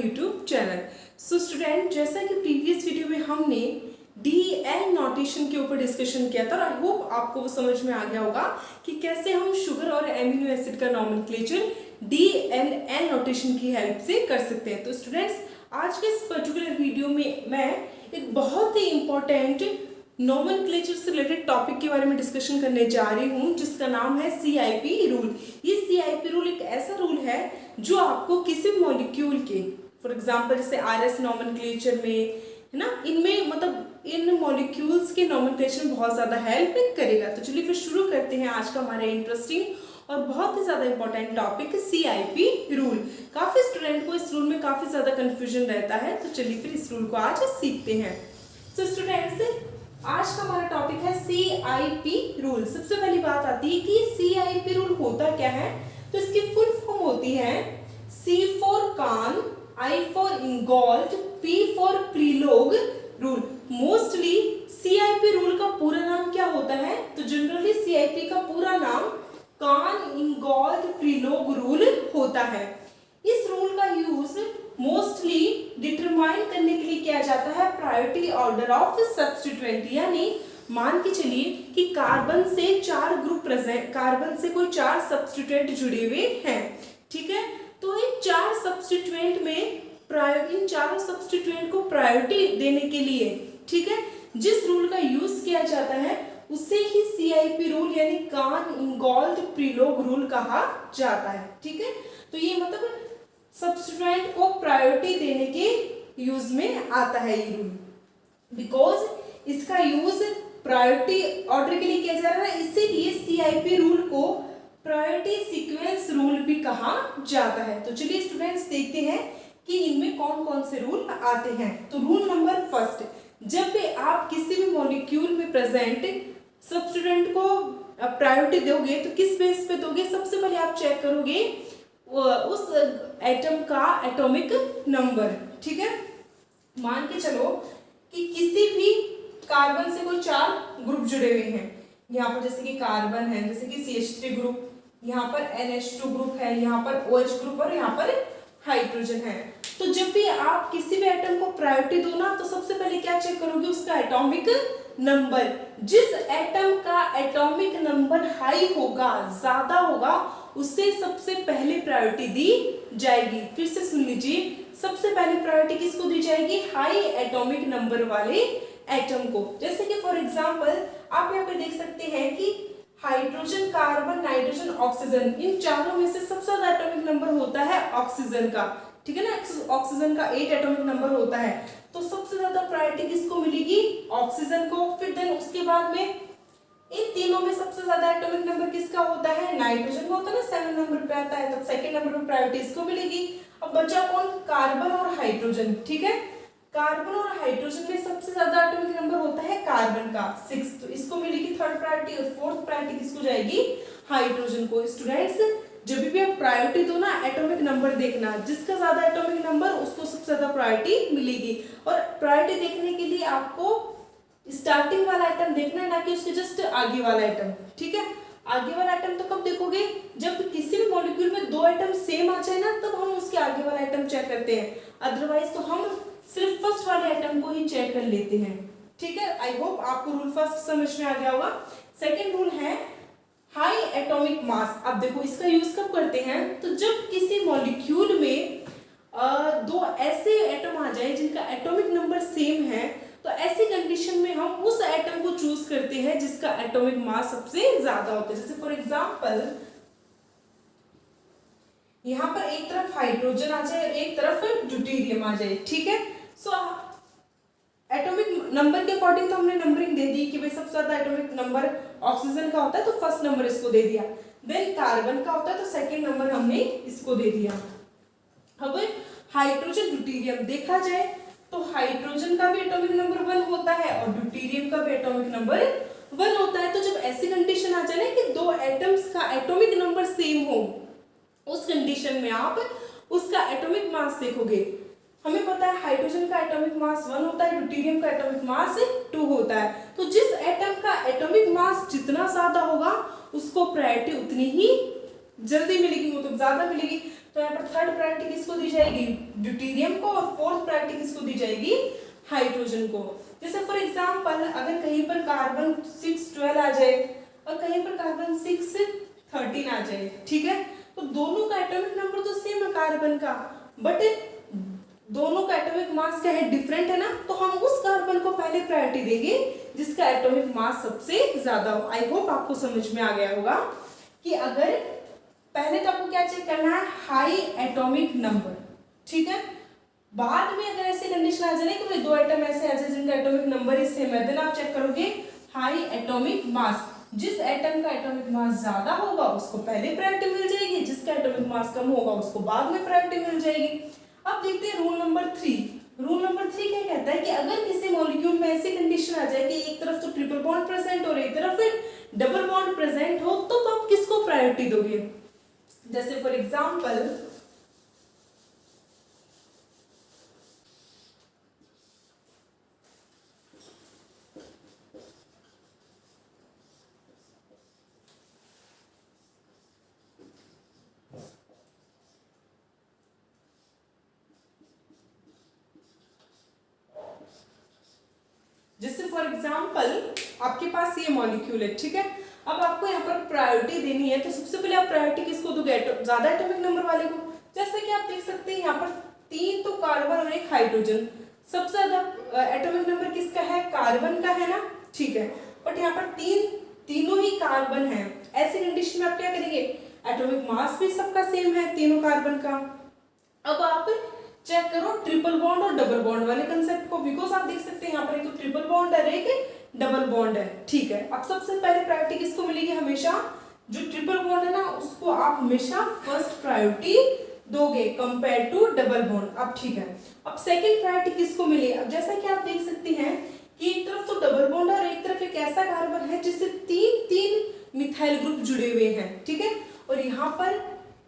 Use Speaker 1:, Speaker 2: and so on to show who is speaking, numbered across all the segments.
Speaker 1: YouTube channel. So student, जैसा कि previous video में हमने DL नोटेशन के ऊपर डिस्कशन किया था और आई होप आपको वो समझ में आ गया होगा कि कैसे हम शुगर और एमिनो एसिड का नॉमेनक्लेचर DL नोटेशन की हेल्प से कर सकते हैं। तो स्टूडेंट्स, आज के इस पर्टिकुलर वीडियो में मैं एक बहुत ही इंपॉर्टेंट नॉमेनक्लेचर से रिलेटेड टॉपिक के बारे में डिस्कशन करने जा रही हूँ, जिसका नाम है CIP रूल। ये CIP रूल एक ऐसा रूल है जो आपको किसी मॉलिक्यूल के, फॉर एग्जांपल जैसे RS नॉमेनक्लेचर में है ना, इनमें मतलब इन मॉलिक्यूल्स के नॉमेनक्लेचर में बहुत ज़्यादा हेल्प करेगा। तो चलिए फिर शुरू करते हैं आज का हमारा इंटरेस्टिंग और बहुत ही ज़्यादा इंपॉर्टेंट टॉपिक CIP रूल। काफ़ी स्टूडेंट को इस रूल में काफ़ी ज़्यादा कन्फ्यूजन रहता है, तो चलिए फिर इस रूल को आज सीखते हैं। तो स्टूडेंट्स, आज का हमारा टॉपिक है CIP रूल। सबसे पहली बात आती है कि CIP रूल होता क्या है। तो इसकी फुल फॉर्म होती है C for Cahn, I for Ingold, P for Prelog rule. Mostly CIP rule का पूरा नाम क्या होता है? तो जनरली CIP का पूरा नाम कान इंगॉल्ड प्रीलोग रूल होता है। इस रूल का यूज मोस्टली डिटरमाइन करने के लिए किया जाता है प्रायोरिटी ऑर्डर ऑफ सब्स्टिट्यूएंट। यानी मान के चलिए कि कार्बन से 4 ग्रुप प्रेजेंट, कार्बन से कोई 4 सब्स्टिट्यूएंट जुड़े हुए हैं, ठीक है। तो इन 4 सब्स्टिट्यूएंट में इन चारों सब्स्टिट्यूएंट को प्रायोरिटी देने के लिए, ठीक है, जिस रूल का यूज किया जाता है उसे ही CIP रूल यानी कान इंगॉल्ड प्रीलोग रूल कहा जाता है, ठीक है। तो ये मतलब सब्स्टिट्यूएंट को प्रायोरिटी देने के यूज में आता है ये रूल, बिकॉज इसका यूज प्रायोरिटी ऑर्डर के लिए किया जा रहा है, इसीलिए CIP रूल को प्रायोरिटी सीक्वेंस रूल भी कहा जाता है। तो चलिए स्टूडेंट्स देखते हैं कि इनमें कौन कौन से रूल आते हैं। तो रूल नंबर फर्स्ट, जब भी आप किसी भी मॉलिक्यूल में प्रेजेंट सब्स्टिट्यूएंट को प्रायोरिटी दोगे तो किस बेस पे दोगे? सबसे पहले आप चेक करोगे उस एटम का एटॉमिक नंबर, ठीक है। मान के चलो कि किसी भी कार्बन से कोई 4 ग्रुप जुड़े हुए हैं, यहाँ पर जैसे कि कार्बन है, जैसे कि CH3 ग्रुप, यहाँ पर NH2 ग्रुप है, यहाँ पर OH ग्रुप और यहाँ पर हाइड्रोजन है। तो जब भी आप किसी भी एटम को प्रायोरिटी दो ना, तो सबसे पहले क्या चेक करोगे? उसका एटॉमिक नंबर। जिस एटम का एटॉमिक नंबर हाई होगा, ज्यादा होगा, उससे सबसे पहले प्रायोरिटी दी जाएगी। फिर से सुन लीजिए, सबसे पहले प्रायोरिटी किसको दी जाएगी? हाई एटॉमिक नंबर वाले एटम को। जैसे कि फॉर एग्जांपल आप यहाँ पे देख सकते हैं कि हाइड्रोजन, कार्बन, नाइट्रोजन, ऑक्सीजन, इन चारों में से सबसे ज्यादा एटॉमिक नंबर होता है ऑक्सीजन का, ठीक है ना। ऑक्सीजन का 8 एटॉमिक नंबर होता है, तो सबसे ज्यादा प्रायोरिटी किसको मिलेगी? ऑक्सीजन को। फिर देन उसके बाद में इन तीनों में सबसे ज्यादा एटॉमिक नंबर किसका होता है? नाइट्रोजन का होता है ना, 7 नंबर पे आता है, तब सेकंड नंबर पे प्रायोरिटी इसको मिलेगी। अब बचा कौन? कार्बन और हाइड्रोजन, ठीक है। कार्बन और हाइड्रोजन में सबसे ज्यादा एटॉमिक नंबर होता है कार्बन का 6, तो इसको मिलेगी थर्ड प्रायोरिटी और फोर्थ प्रायोरिटी किसको जाएगी? हाइड्रोजन को। स्टूडेंट्स, जब भी आप प्रायोरिटी दो ना, एटॉमिक नंबर देखना, जिसका ज्यादा एटॉमिक नंबर उसको सबसे ज्यादा प्रायोरिटी मिलेगी। और प्रायोरिटी देखने के लिए आपको स्टार्टिंग वाला आइटम देखना है, ना कि उसके जस्ट आगे वाला आइटम, ठीक है। आगे वाला आइटम तो कब देखोगे? जब किसी भी मॉलिक्यूल में 2 आइटम सेम आ जाए ना, तब हम उसके आगे वाला आइटम चेक करते हैं, अदरवाइज तो हम सिर्फ फर्स्ट वाले आइटम को ही चेक कर लेते हैं, ठीक है। आई होप आपको रूल फर्स्ट समझ में आ गया होगा। सेकेंड रूल है हाई एटॉमिक मास। अब देखो इसका यूज कब करते हैं? तो जब किसी मॉलिक्यूल में 2 ऐसे एटम आ जाए जिनका एटॉमिक नंबर सेम है, तो ऐसी कंडीशन में हम उस एटम को चूज करते हैं जिसका एटॉमिक मास सबसे ज्यादा होता है। जैसे फॉर एग्जांपल यहाँ पर एक तरफ हाइड्रोजन आ जाए, एक तरफ ड्यूटेरियम आ जाए, ठीक है। सो एटॉमिक नंबर के अकॉर्डिंग तो हमने नंबरिंग दे दी कि भाई सबसे ज्यादा एटॉमिक नंबर ऑक्सीजन का होता है, तो फर्स्ट नंबर इसको दे दिया। देन कार्बन का होता है, तो सेकंड नंबर हमने इसको दे दिया। अब हाइड्रोजन ड्यूटेरियम देखा जाए तो हाइड्रोजन का भी एटॉमिक नंबर 1 होता है और ड्यूटेरियम का भी एटॉमिक नंबर 1 होता है। तो जब ऐसी कंडीशन आ जाए ना कि 2 एटम्स का एटॉमिक नंबर सेम हो, उस कंडीशन में आप उसका एटॉमिक मास देखोगे। हमें पता है हाइड्रोजन का एटॉमिक मास 1 होता है, ड्यूटेरियम का एटॉमिक मास 2 होता है। तो जिस एटम का एटॉमिक मास जितना ज्यादा होगा उसको प्रायोरिटी उतनी ही जल्दी मिलेगी, मतलब ज्यादा मिलेगी। तो यहाँ पर थर्ड प्रायोरिटी किसको दी जाएगी, ड्यूटेरियम को, और फोर्थ प्रायोरिटी किसको दी जाएगी, हाइड्रोजन को। जैसे फॉर एग्जांपल अगर कहीं पर कार्बन 612 आ जाए और कहीं पर कार्बन 613 आ जाए, ठीक है, तो दोनों का एटॉमिक नंबर तो सेम है कार्बन का, बट दोनों का एटॉमिक मास क्या है, डिफरेंट है ना, तो हम उस कार्बन को पहले प्रायोरिटी देंगे जिसका एटॉमिक मास सबसे ज्यादा हो। आई होप आपको समझ में आ गया होगा कि अगर पहले तो आपको क्या चेक करना है, हाई एटॉमिक नंबर, ठीक है, बाद में अगर ऐसे कंडीशन आ जाए कि दो एटम ऐसे आ जाए जिनका एटॉमिक नंबर ही सेम है, देन आप चेक करोगे हाई एटॉमिक मास, जिस एटम का एटॉमिक मास ज्यादा होगा उसको पहले प्रायोरिटी मिल जाएगी, जिसका एटॉमिक मास कम होगा उसको बाद में प्रायोरिटी मिल जाएगी। अब देखते हैं रूल नंबर 3। रूल नंबर 3 क्या कहता है कि अगर किसी मॉलिक्यूल में ऐसी कंडीशन आ जाए कि एक तरफ तो ट्रिपल बॉन्ड प्रेजेंट और एक तरफ डबल बॉन्ड प्रेजेंट हो, तो आप किसको प्रायोरिटी दोगे। जैसे फॉर एग्जांपल आपके पास ये मॉलिक्यूल है, ठीक है, अब आपको यहाँ पर प्रायोरिटी देनी है, तो सबसे पहले आप प्रायोरिटी किसको दोगे, ज्यादा एटॉमिक नंबर वाले को। जैसे कि आप देख सकते हैं यहाँ पर 3 तो कार्बन और 1 हाइड्रोजन, सबसे ज्यादा एटॉमिक नंबर किसका है, कार्बन का है ना, ठीक है, बट यहाँ पर तीनों ही कार्बन है। ऐसी कंडीशन में आप क्या करेंगे, एटॉमिक मास भी सबका सेम है तीनों कार्बन का। अब आप चेक करो ट्रिपल बॉन्ड और डबल बॉन्ड वाले कंसेप्ट को, बिकॉज आप देख सकते हैं यहाँ पर एक तो ट्रिपल बॉन्ड है, एक डबल बॉन्ड है, ठीक है। अब सबसे पहले प्रायोरिटी किसको मिलेगी, हमेशा जो ट्रिपल बॉन्ड है ना उसको आप हमेशा फर्स्ट प्रायोरिटी दोगे कंपेयर टू डबल बॉन्ड। अब ठीक है, अब सेकंड प्रायोरिटी किसको मिली, अब जैसा कि आप देख सकते हैं कि एक तरफ तो डबल बॉन्ड है और एक तरफ एक ऐसा कार्बन है जिससे तीन मिथाइल ग्रुप जुड़े हुए हैं, ठीक है, और यहाँ पर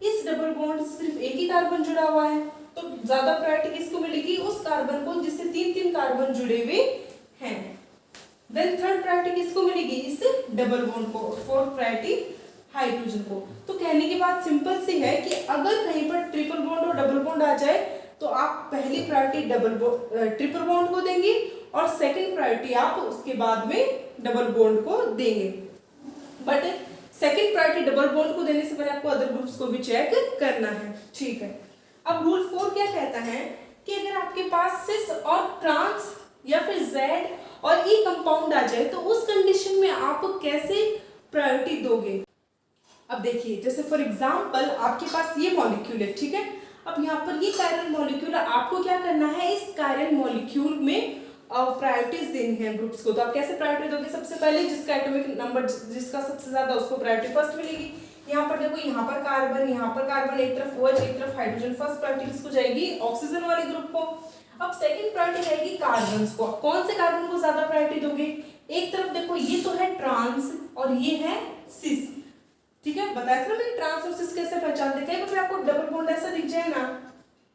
Speaker 1: इस डबल बॉन्ड से सिर्फ एक ही कार्बन जुड़ा हुआ है, तो ज्यादा प्रायोरिटी किसको मिलेगी, उस कार्बन को जिससे तीन कार्बन जुड़े हुए हैं। देन थर्ड प्रायोरिटी किसको मिलेगी, इस डबल बॉन्ड को, और फोर्थ प्रायोरिटी हाइड्रोजन को। तो कहने की बात सिंपल सी है कि अगर कहीं पर ट्रिपल बॉन्ड और डबल बॉन्ड आ जाए तो आप पहली प्रायोरिटी ट्रिपल बॉन्ड को देंगे और सेकंड प्रायोरिटी आप उसके बाद में डबल बॉन्ड को देंगे, but second priority double bond को देने से पहले आपको अदर ग्रुप्स को भी चेक करना है, ठीक है। अब रूल 4 क्या कहता है कि अगर आपके पास सिस और ट्रांस या फिर जेड और ई कंपाउंड आ जाए तो उस कंडीशन में आप कैसे प्रायोरिटी दोगे। अब देखिए जैसे फॉर एग्जांपल आपके पास ये मॉलिक्यूल है, ठीक है, अब यहाँ पर ये कायरल मॉलिक्यूल है, आपको क्या करना है, इस कायरल मॉलिक्यूल में प्रायोरिटीज देनी है ग्रुप्स को। तो आप कैसे प्रायोरिटी दोगे, सबसे पहले जिसका एटॉमिक नंबर जिसका सबसे ज्यादा उसको प्रायोरिटी फर्स्ट मिलेगी। यहाँ पर देखो, यहाँ पर कार्बन, एक तरफ OH एक तरफ हाइड्रोजन, फर्स्ट प्रायोरिटी किसको जाएगी, ऑक्सीजन वाले ग्रुप को। अब सेकंड प्रायोरिटी जाएगी कार्बन को। कौन से कार्बन को ज्यादा प्रायोरिटी दोगे, एक तरफ देखो ये तो है ट्रांस और ये है सिस, ठीक है, बताया था ना मैंने ट्रांस और सिस कैसे पहचानते हैं। कई बार आपको डबल बॉन्ड ऐसा दिख जाए ना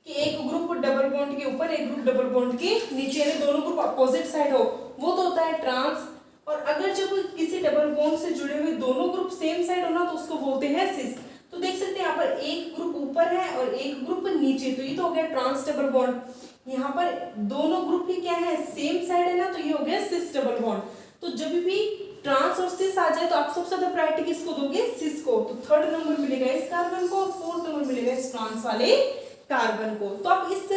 Speaker 1: कि एक ग्रुप डबल बॉन्ड के ऊपर एक ग्रुप डबल बॉन्ड के नीचे, यानी दोनों ग्रुप अपोजिट साइड हो, वो तो होता है ट्रांस। और अगर जब किसी डबल बॉन्ड से जुड़े हुए दोनों ग्रुप सेम साइड हो ना तो उसको बोलते हैं सिस। तो देख सकते हैं यहाँ पर एक ग्रुप ऊपर है और एक ग्रुप नीचे, तो ये तो हो गया ट्रांस डबल बॉन्ड। यहाँ पर दोनों ग्रुप ही क्या है, सेम साइड है ना, तो ये हो गया सिस डबल बॉन्ड। तो जब भी ट्रांस और सिस आ जाए तो आप सबसे ज्यादा प्रायोरिटी किसको दोगे, सिस को। तो थर्ड नंबर मिलेगा इस कार्बन को, फोर्थ नंबर मिलेगा इस ट्रांस वाले कार्बन को। तो आप इस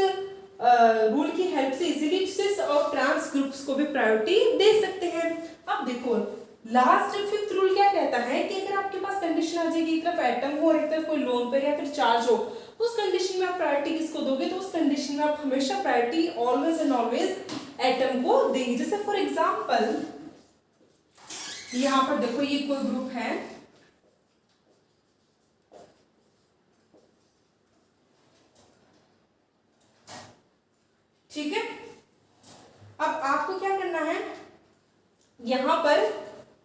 Speaker 1: रूल की हेल्प से इजीली सिस और ट्रांस ग्रुप्स को भी प्रायोरिटी दे सकते हैं। अब देखो लास्ट फिफ्थ रूल क्या कहता है कि अगर आपके पास कंडीशन आ जाएगी एक तरफ एटम हो और एक तरफ कोई लोन पेयर या फिर चार्ज हो, तो उस कंडीशन में आप प्रायोरिटी किसको दोगे, तो उस कंडीशन में आप हमेशा priority always and always atom को देंगे। जैसे फॉर एग्जांपल यहाँ पर देखो ये कोई ग्रुप है, ठीक है, अब आपको क्या करना है, यहाँ पर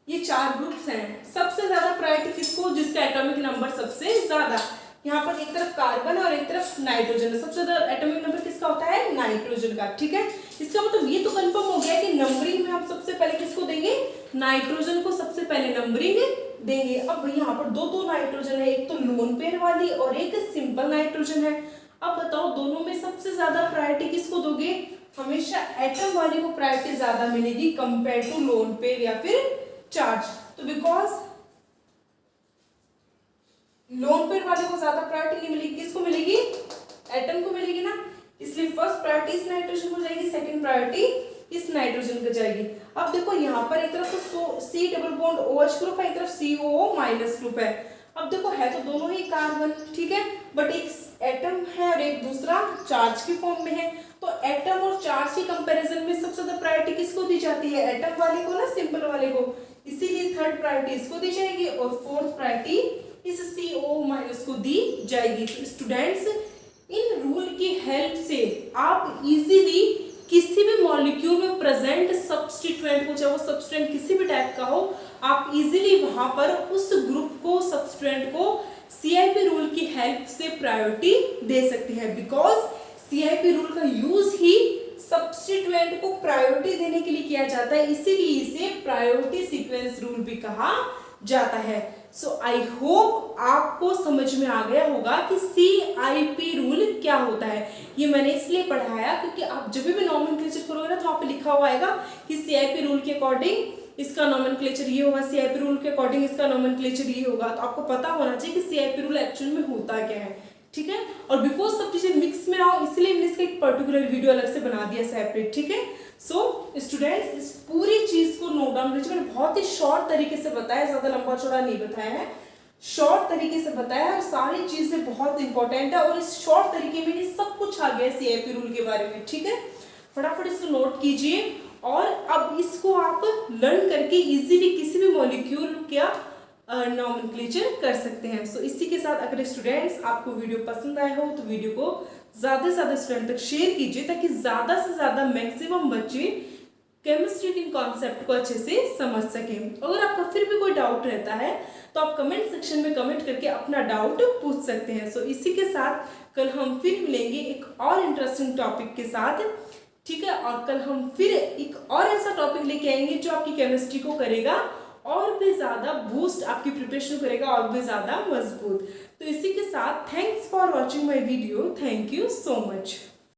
Speaker 1: ये 4 ग्रुप्स हैं, सबसे ज्यादा प्रायोरिटी किसको, जिसका एटॉमिक नंबर सबसे ज्यादा। यहाँ पर एक तरफ कार्बन और एक तरफ नाइट्रोजन है, सबसे ज्यादा एटॉमिक नंबर किसका होता है, नाइट्रोजन का, ठीक है। इसका मतलब ये तो कंफर्म हो गया कि नंबरिंग में आप सबसे पहले किसको देंगे, नाइट्रोजन को सबसे पहले नंबरिंग देंगे। अब यहाँ पर दो नाइट्रोजन है, एक तो लोन पेयर वाली और एक सिंपल नाइट्रोजन है। अब बताओ दोनों में सबसे ज्यादा प्रायोरिटी किसको दोगे? हमेशा एटम वाले को प्रायोरिटी ज्यादा मिलेगी कंपेयर टू लोन पेयर या फिर चार्ज। तो बिकॉज लोन पेयर वाले को ज्यादा प्रायोरिटी नहीं मिलेगी, किसको मिलेगी? एटम को मिलेगी ना, इसलिए फर्स्ट प्रायोरिटी इस नाइट्रोजन को जाएगी, सेकंड प्रायोरिटी इस नाइट्रोजन को जाएगी। अब देखो यहाँ पर एक तरफ तो C double bond OH group है, एक तरफ COO माइनस ग्रुप है। अब देखो है तो दोनों ही कार्बन, ठीक है, बट एक एटम है और एक दूसरा चार्ज के फॉर्म में है। तो एटम और चार्ज के कंपैरिजन में सबसे ज्यादा प्रायोरिटी किसको दी जाती है? एटम वाले को ना, सिंपल वाले को, इसीलिए थर्ड प्रायोरिटी इसको दी जाएगी और फोर्थ प्रायोरिटी इस COO माइनस को दी जाएगी। तो स्टूडेंट्स इन रूल की हेल्प से आप इजीली किसी भी मॉलिक्यूल में प्रेजेंट सब्स्टिट्यूएंट को, चाहे वो सब्स्टिट्यूएंट किसी भी टाइप का हो, आप इजीली वहां पर उस ग्रुप को, सब्स्टिट्यूएंट को CIP रूल की हेल्प से प्रायोरिटी दे सकते हैं। बिकॉज CIP रूल का यूज ही सब्स्टिट्यूएंट को प्रायोरिटी देने के लिए किया जाता है, इसीलिए इसे प्रायोरिटी सीक्वेंस रूल भी कहा जाता है। सो आई होप आपको समझ में आ गया होगा कि CIP रूल क्या होता है। ये मैंने इसलिए पढ़ाया क्योंकि आप जब भी नॉमेनक्लेचर करोगे ना तो वहाँ पे लिखा हुआ आएगा कि CIP रूल के अकॉर्डिंग इसका नॉमेनक्लेचर ये होगा, CIP रूल के अकॉर्डिंग इसका नॉमेनक्लेचर ये होगा। तो आपको पता होना चाहिए कि CIP रूल एक्चुअल में होता क्या है, ठीक है। और बिकॉज सब चीजें मिक्स में ना हो इसलिए मैंने इसका एक पर्टिकुलर वीडियो अलग से बना दिया सेपरेट, ठीक है। सो स्टूडेंट्स इस पूरी चीज को नोट डाउन कीजिए। मैंने बहुत ही शॉर्ट तरीके से बताया, ज्यादा लंबा चौड़ा नहीं बताया है, शॉर्ट तरीके से बताया और सारी चीजें बहुत इंपॉर्टेंट है और इस शॉर्ट तरीके में ही सब कुछ आ गया CIP रूल के बारे में, ठीक है। फटाफट इसको नोट कीजिए और अब इसको आप लर्न करके इजीली किसी भी मॉलिक्यूल का नॉमेनक्लेचर कर सकते हैं। सो इसी के साथ अगर स्टूडेंट्स आपको वीडियो पसंद आया हो तो वीडियो को ज्यादा से ज्यादा स्टूडेंट तक शेयर कीजिए ताकि ज्यादा से ज्यादा मैक्सिमम बच्चे केमिस्ट्री के कॉन्सेप्ट को अच्छे से समझ सकें। अगर आपका फिर भी कोई डाउट रहता है तो आप कमेंट सेक्शन में कमेंट करके अपना डाउट पूछ सकते हैं। सो इसी के साथ कल हम फिर मिलेंगे एक और इंटरेस्टिंग टॉपिक के साथ, ठीक है। और कल हम फिर एक और ऐसा टॉपिक लेके आएंगे जो आपकी केमिस्ट्री को करेगा और भी ज्यादा बूस्ट, आपकी प्रिपरेशन करेगा और भी ज्यादा मजबूत। तो इसी के साथ thanks for watching my video, thank you so much.